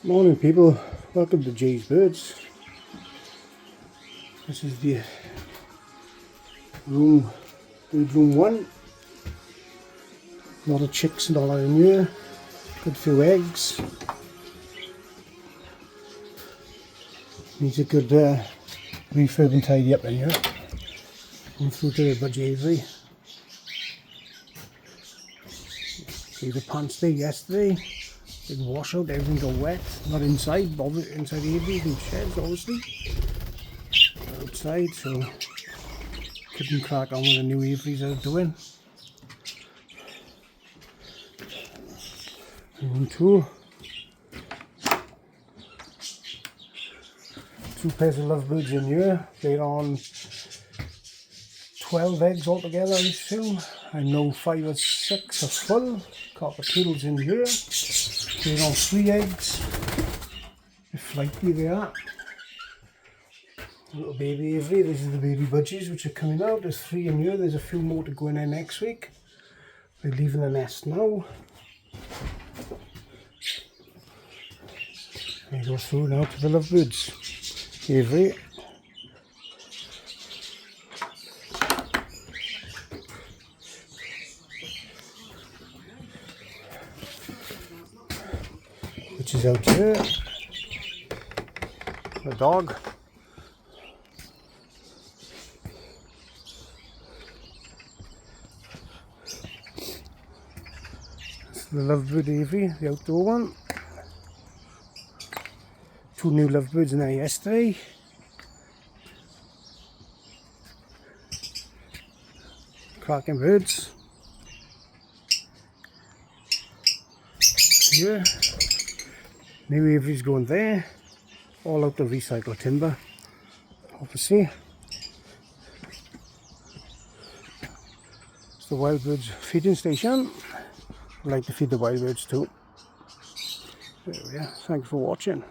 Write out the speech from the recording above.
Morning people, welcome to Jay's Birds. This is the bedroom one. A lot of chicks and all that in here. Good few eggs. Needs a good refurb and tidy up in here. Going through to the Budgie Avery. See the pants day yesterday. Big washout, everything got wet. Not inside, but inside the aviaries and sheds obviously. Outside, so couldn't crack on with the new aviaries I was doing. Room two. Two pairs of lovebirds in here. They're on 12 eggs altogether, I assume. I know 5 or 6 are full. Cockatoodles in here. They're on 3 eggs. They're flighty, they are. Little baby Avery. This is the baby budgies which are coming out. There's 3 in here. There's a few more to go in there next week. They're leaving the nest now. We go through now to the lovebirds. Avery. Which is out here. The dog. That's the lovebird Avery, the outdoor one. 2 new lovebirds in there yesterday. Cracking birds. Here. New Avery's going there. All out of recycled timber, obviously. It's the wild birds feeding station. I like to feed the wild birds too. There we are. Thanks for watching.